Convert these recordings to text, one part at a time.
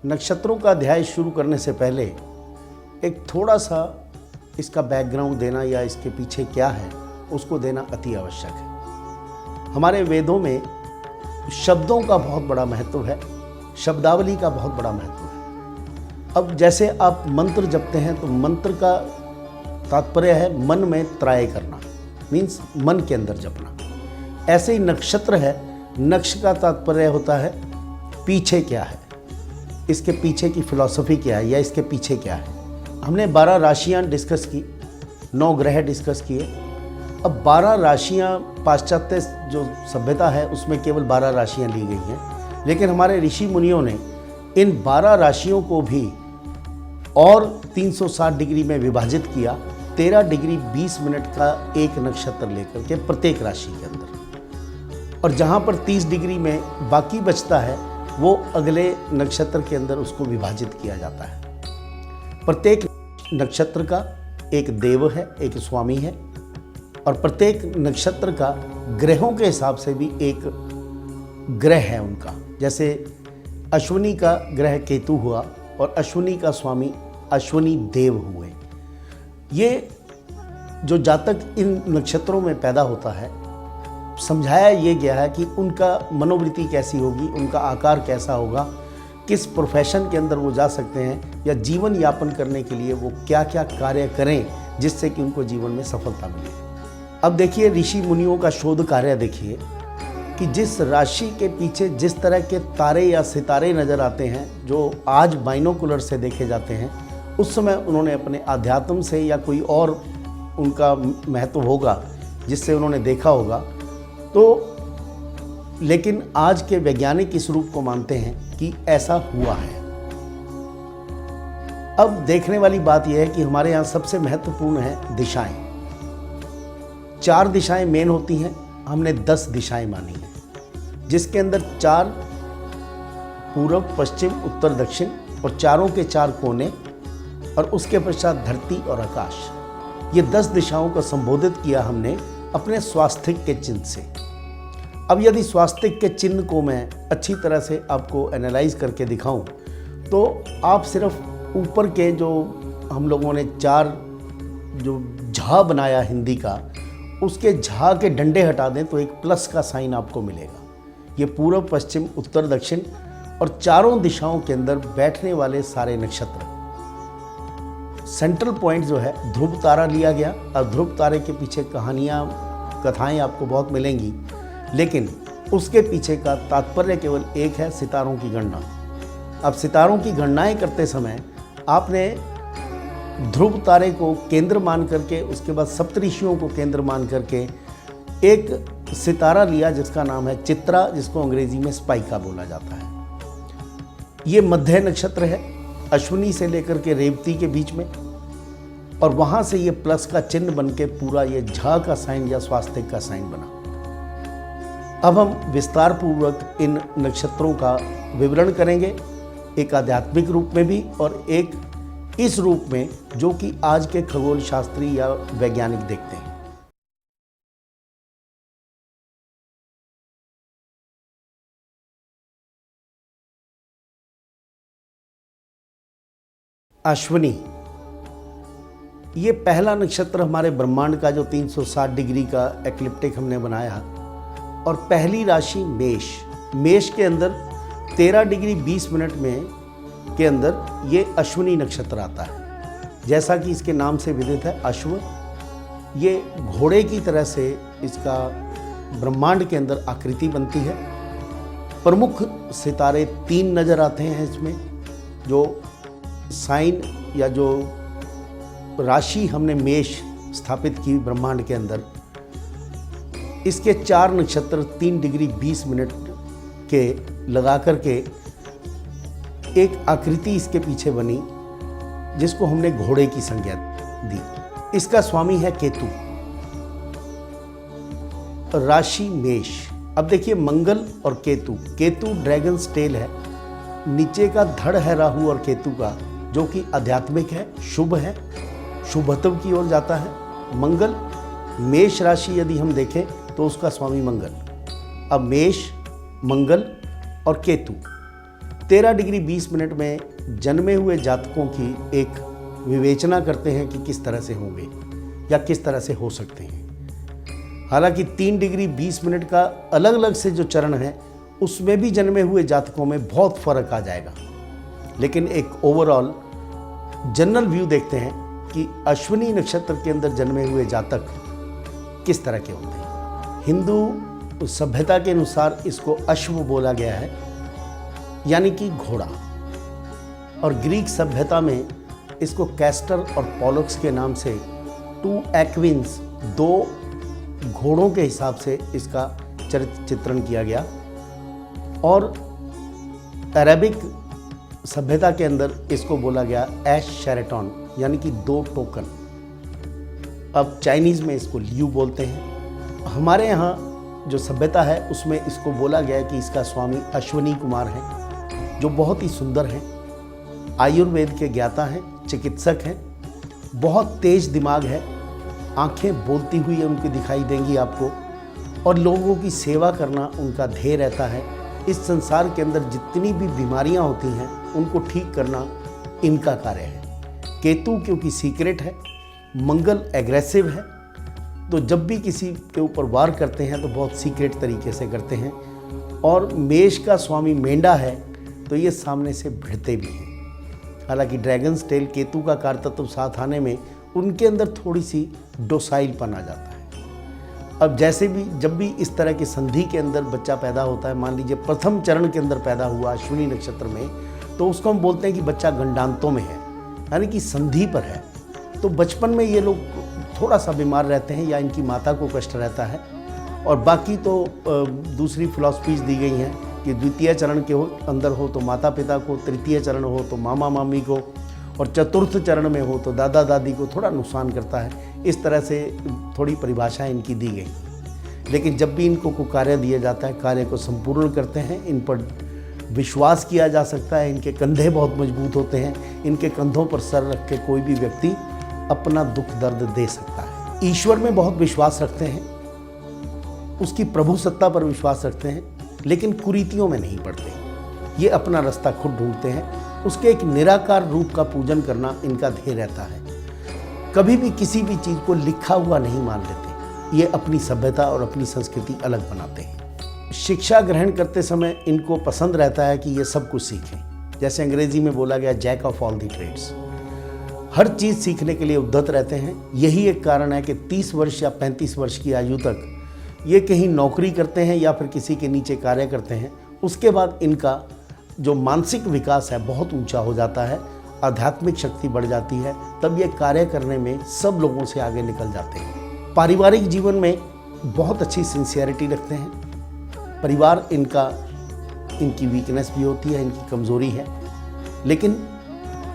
नक्षत्रों का अध्याय शुरू करने से पहले एक थोड़ा सा इसका बैकग्राउंड देना या इसके पीछे क्या है उसको देना अति आवश्यक है। हमारे वेदों में शब्दों का बहुत बड़ा महत्व है, शब्दावली का बहुत बड़ा महत्व है। अब जैसे आप मंत्र जपते हैं तो मंत्र का तात्पर्य है मन में त्राय करना, मीन्स मन के अंदर जपना। ऐसे ही नक्षत्र है, नक्ष का तात्पर्य होता है पीछे क्या है, इसके पीछे की फिलॉसफी क्या है या इसके पीछे क्या है। हमने 12 राशियाँ डिस्कस की, 9 ग्रह डिस्कस किए। अब 12 राशियाँ पाश्चात्य जो सभ्यता है उसमें केवल 12 राशियाँ ली गई हैं, लेकिन हमारे ऋषि मुनियों ने इन 12 राशियों को भी और 360 डिग्री में विभाजित किया, 13 डिग्री 20 मिनट का एक नक्षत्र लेकर के प्रत्येक राशि के अंदर। और जहाँ पर 30 डिग्री में बाकी बचता है वो अगले नक्षत्र के अंदर उसको विभाजित किया जाता है। प्रत्येक नक्षत्र का एक देव है, एक स्वामी है, और प्रत्येक नक्षत्र का ग्रहों के हिसाब से भी एक ग्रह है उनका। जैसे अश्विनी का ग्रह केतु हुआ और अश्विनी का स्वामी अश्विनी देव हुए। ये जो जातक इन नक्षत्रों में पैदा होता है, समझाया ये गया है कि उनका मनोवृत्ति कैसी होगी, उनका आकार कैसा होगा, किस प्रोफेशन के अंदर वो जा सकते हैं या जीवन यापन करने के लिए वो क्या क्या कार्य करें जिससे कि उनको जीवन में सफलता मिले। अब देखिए ऋषि मुनियों का शोध कार्य देखिए कि जिस राशि के पीछे जिस तरह के तारे या सितारे नज़र आते हैं जो आज बाइनोकुलर से देखे जाते हैं, उस समय उन्होंने अपने अध्यात्म से या कोई और उनका महत्व होगा जिससे उन्होंने देखा होगा। तो लेकिन आज के वैज्ञानिक इस रूप को मानते हैं कि ऐसा हुआ है। अब देखने वाली बात यह है कि हमारे यहाँ सबसे महत्वपूर्ण है दिशाएं। 4 दिशाएं मेन होती हैं, हमने 10 दिशाएं मानी हैं, जिसके अंदर 4 पूर्व, पश्चिम, उत्तर, दक्षिण और चारों के 4 कोने, और उसके पश्चात धरती और आकाश। ये 10 दिशाओं को संबोधित किया हमने अपने स्वास्तिक के चिन्ह से। अब यदि स्वास्तिक के चिन्ह को मैं अच्छी तरह से आपको एनालाइज करके दिखाऊं तो आप सिर्फ ऊपर के जो हम लोगों ने 4 जो झा बनाया हिंदी का, उसके झा के डंडे हटा दें तो एक प्लस का साइन आपको मिलेगा। ये पूर्व, पश्चिम, उत्तर, दक्षिण और चारों दिशाओं के अंदर बैठने वाले सारे नक्षत्र। सेंट्रल पॉइंट जो है ध्रुव तारा लिया गया। अब ध्रुव तारे के पीछे कहानियाँ, कथाएं आपको बहुत मिलेंगी, लेकिन उसके पीछे का तात्पर्य केवल एक है, सितारों की गणना। अब सितारों की गणनाएं करते समय आपने ध्रुव तारे को केंद्र मान करके, उसके बाद सप्तऋषियों को केंद्र मान करके एक सितारा लिया जिसका नाम है चित्रा, जिसको अंग्रेजी में स्पाइका बोला जाता है। ये मध्य नक्षत्र है, अश्विनी से लेकर के रेवती के बीच में, और वहाँ से ये प्लस का चिन्ह बन के पूरा ये झा का साइन या स्वास्तिक का साइन बना। अब हम विस्तार पूर्वक इन नक्षत्रों का विवरण करेंगे, एक आध्यात्मिक रूप में भी और एक इस रूप में जो कि आज के खगोल शास्त्री या वैज्ञानिक देखते हैं। अश्विनी ये पहला नक्षत्र हमारे ब्रह्मांड का जो 360 डिग्री का एक्लिप्टिक हमने बनाया, और पहली राशि मेष। मेष के अंदर 13 डिग्री 20 मिनट में के अंदर ये अश्विनी नक्षत्र आता है। जैसा कि इसके नाम से विदित है, अश्व, ये घोड़े की तरह से इसका ब्रह्मांड के अंदर आकृति बनती है। प्रमुख सितारे 3 नज़र आते हैं इसमें। जो साइन या जो राशि हमने मेष स्थापित की ब्रह्मांड के अंदर, इसके 4 नक्षत्र 3 डिग्री 20 मिनट के लगा करके एक आकृति इसके पीछे बनी जिसको हमने घोड़े की संज्ञा दी। इसका स्वामी है केतु, राशि मेष। अब देखिए मंगल और केतु, केतु ड्रैगन टेल है, नीचे का धड़ है राहु और केतु का, जो कि आध्यात्मिक है, शुभ है, शुभत्व की ओर जाता है। मंगल, मेष राशि यदि हम देखें तो उसका स्वामी मंगल। अब मेष, मंगल और केतु, 13 डिग्री 20 मिनट में जन्मे हुए जातकों की एक विवेचना करते हैं कि किस तरह से होंगे या किस तरह से हो सकते हैं। हालांकि 3 डिग्री 20 मिनट का अलग अलग से जो चरण है उसमें भी जन्मे हुए जातकों में बहुत फर्क आ जाएगा, लेकिन एक ओवरऑल जनरल व्यू देखते हैं कि अश्विनी नक्षत्र के अंदर जन्मे हुए जातक किस तरह के होते हैं। हिंदू सभ्यता के अनुसार इसको अश्व बोला गया है, यानी कि घोड़ा, और ग्रीक सभ्यता में इसको कैस्टर और पॉलक्स के नाम से 2 एक्विन्स, 2 घोड़ों के हिसाब से इसका चित्रण किया गया। और अरेबिक सभ्यता के अंदर इसको बोला गया एश शेरेटॉन, यानी कि 2 टोकन। अब चाइनीज़ में इसको लियू बोलते हैं। हमारे यहाँ जो सभ्यता है उसमें इसको बोला गया कि इसका स्वामी अश्विनी कुमार हैं, जो बहुत ही सुंदर हैं, आयुर्वेद के ज्ञाता हैं, चिकित्सक हैं, बहुत तेज दिमाग है, आंखें बोलती हुई उनकी दिखाई देंगी आपको, और लोगों की सेवा करना उनका ध्येय रहता है। इस संसार के अंदर जितनी भी बीमारियां होती हैं उनको ठीक करना इनका कार्य है। केतु क्योंकि सीक्रेट है, मंगल एग्रेसिव है, तो जब भी किसी के ऊपर वार करते हैं तो बहुत सीक्रेट तरीके से करते हैं। और मेष का स्वामी मेंढा है, तो ये सामने से भिड़ते भी हैं। हालांकि ड्रैगन्स टेल केतु का कारतत्व साथ आने में उनके अंदर थोड़ी सी डोसाइलपन आ जाता है। अब जैसे भी जब भी इस तरह की संधि के अंदर बच्चा पैदा होता है, मान लीजिए प्रथम चरण के अंदर पैदा हुआ अश्विनी नक्षत्र में, तो उसको हम बोलते हैं कि बच्चा गंडांतों में है, यानी कि संधि पर है। तो बचपन में ये लोग थोड़ा सा बीमार रहते हैं या इनकी माता को कष्ट रहता है। और बाकी तो दूसरी फिलॉसफीज दी गई हैं कि द्वितीय चरण के अंदर हो तो माता पिता को, तृतीय चरण हो तो मामा मामी को, और चतुर्थ चरण में हो तो दादा दादी को थोड़ा नुकसान करता है। इस तरह से थोड़ी परिभाषाएं इनकी दी गई। लेकिन जब भी इनको कोई कार्य दिया जाता है, कार्य को संपूर्ण करते हैं। इन पर विश्वास किया जा सकता है, इनके कंधे बहुत मजबूत होते हैं, इनके कंधों पर सर रख के कोई भी व्यक्ति अपना दुख दर्द दे सकता है। ईश्वर में बहुत विश्वास रखते हैं, उसकी प्रभु सत्ता पर विश्वास रखते हैं, लेकिन कुरीतियों में नहीं पड़ते। ये अपना रास्ता खुद ढूंढते हैं। उसके एक निराकार रूप का पूजन करना इनका ध्येय रहता है। कभी भी किसी भी चीज़ को लिखा हुआ नहीं मान लेते। ये अपनी सभ्यता और अपनी संस्कृति अलग बनाते हैं। शिक्षा ग्रहण करते समय इनको पसंद रहता है कि ये सब कुछ सीखें। जैसे अंग्रेजी में बोला गया jack of all the trades, हर चीज़ सीखने के लिए उद्यत रहते हैं। यही एक कारण है कि 30 वर्ष या 35 वर्ष की आयु तक ये कहीं नौकरी करते हैं या फिर किसी के नीचे कार्य करते हैं। उसके बाद इनका जो मानसिक विकास है बहुत ऊंचा हो जाता है, आध्यात्मिक शक्ति बढ़ जाती है, तब ये कार्य करने में सब लोगों से आगे निकल जाते हैं। पारिवारिक जीवन में बहुत अच्छी सिंसियरिटी रखते हैं। परिवार इनकी वीकनेस भी होती है, इनकी कमज़ोरी है, लेकिन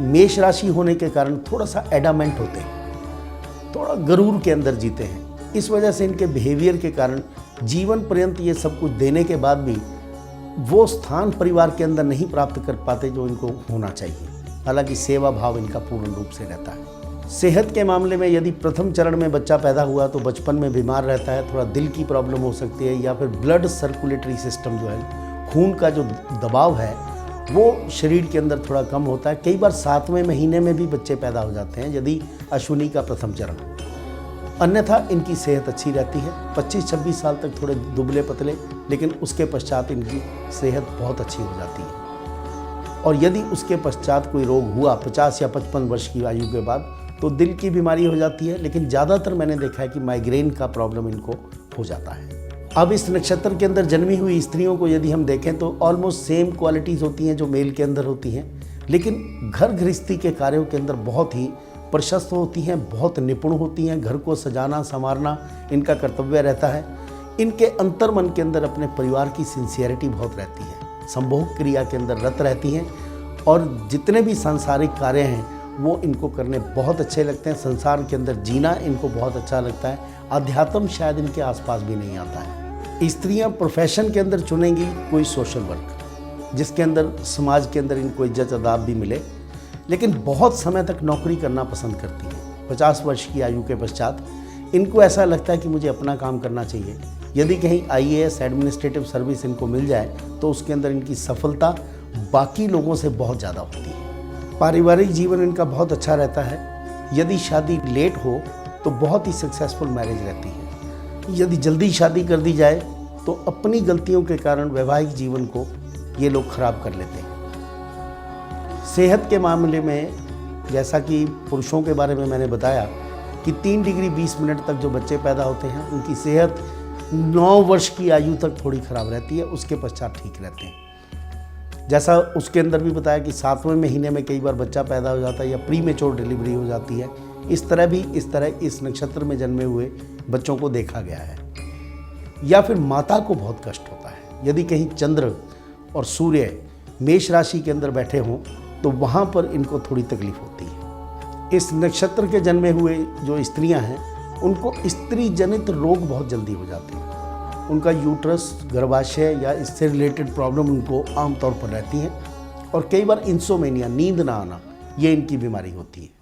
मेष राशि होने के कारण थोड़ा सा एडामेंट होते हैं, थोड़ा गरूर के अंदर जीते हैं। इस वजह से इनके बिहेवियर के कारण जीवन पर्यंत ये सब कुछ देने के बाद भी वो स्थान परिवार के अंदर नहीं प्राप्त कर पाते जो इनको होना चाहिए। हालांकि सेवा भाव इनका पूर्ण रूप से रहता है। सेहत के मामले में यदि प्रथम चरण में बच्चा पैदा हुआ तो बचपन में बीमार रहता है, थोड़ा दिल की प्रॉब्लम हो सकती है, या फिर ब्लड सर्कुलेटरी सिस्टम जो है, खून का जो दबाव है वो शरीर के अंदर थोड़ा कम होता है। कई बार 7वें महीने में भी बच्चे पैदा हो जाते हैं यदि अश्विनी का प्रथम चरण। अन्यथा इनकी सेहत अच्छी रहती है। 25-26 साल तक थोड़े दुबले पतले, लेकिन उसके पश्चात इनकी सेहत बहुत अच्छी हो जाती है। और यदि उसके पश्चात कोई रोग हुआ 50 या 55 वर्ष की आयु के बाद, तो दिल की बीमारी हो जाती है। लेकिन ज़्यादातर मैंने देखा है कि माइग्रेन का प्रॉब्लम इनको हो जाता है। अब इस नक्षत्र के अंदर जन्मी हुई स्त्रियों को यदि हम देखें तो ऑलमोस्ट सेम क्वालिटीज़ होती हैं जो मेल के अंदर होती हैं, लेकिन घर गृहस्थी के कार्यों के अंदर बहुत ही प्रशस्त होती हैं, बहुत निपुण होती हैं। घर को सजाना संवारना इनका कर्तव्य रहता है। इनके अंतर्मन के अंदर अपने परिवार की सिंसियरिटी बहुत रहती है। संभोग क्रिया के अंदर रत रहती हैं, और जितने भी सांसारिक कार्य हैं वो इनको करने बहुत अच्छे लगते हैं। संसार के अंदर जीना इनको बहुत अच्छा लगता है। अध्यात्म शायद इनके आसपास भी नहीं आता है। स्त्रियां प्रोफेशन के अंदर चुनेंगी कोई सोशल वर्क, जिसके अंदर समाज के अंदर इनको इज्जत अदाब भी मिले, लेकिन बहुत समय तक नौकरी करना पसंद करती हैं। 50 वर्ष की आयु के पश्चात इनको ऐसा लगता है कि मुझे अपना काम करना चाहिए। यदि कहीं IAS एडमिनिस्ट्रेटिव सर्विस इनको मिल जाए तो उसके अंदर इनकी सफलता बाकी लोगों से बहुत ज़्यादा होती है। पारिवारिक जीवन इनका बहुत अच्छा रहता है। यदि शादी लेट हो तो बहुत ही सक्सेसफुल मैरिज रहती है। यदि जल्दी शादी कर दी जाए तो अपनी गलतियों के कारण वैवाहिक जीवन को ये लोग खराब कर लेते हैं। सेहत के मामले में जैसा कि पुरुषों के बारे में मैंने बताया कि 3 डिग्री 20 मिनट तक जो बच्चे पैदा होते हैं उनकी सेहत 9 वर्ष की आयु तक थोड़ी ख़राब रहती है, उसके पश्चात ठीक रहते हैं। जैसा उसके अंदर भी बताया कि 7वें महीने में कई बार बच्चा पैदा हो जाता है या प्री मैच्योर डिलीवरी हो जाती है। इस तरह इस नक्षत्र में जन्मे हुए बच्चों को देखा गया है। या फिर माता को बहुत कष्ट होता है यदि कहीं चंद्र और सूर्य मेष राशि के अंदर बैठे हों तो वहाँ पर इनको थोड़ी तकलीफ होती है। इस नक्षत्र के जन्मे हुए जो स्त्रियां हैं उनको स्त्री जनित रोग बहुत जल्दी हो जाते हैं। उनका यूट्रस, गर्भाशय या इससे रिलेटेड प्रॉब्लम उनको आमतौर पर रहती हैं और कई बार इंसोमेनिया, नींद ना आना, ये इनकी बीमारी होती है।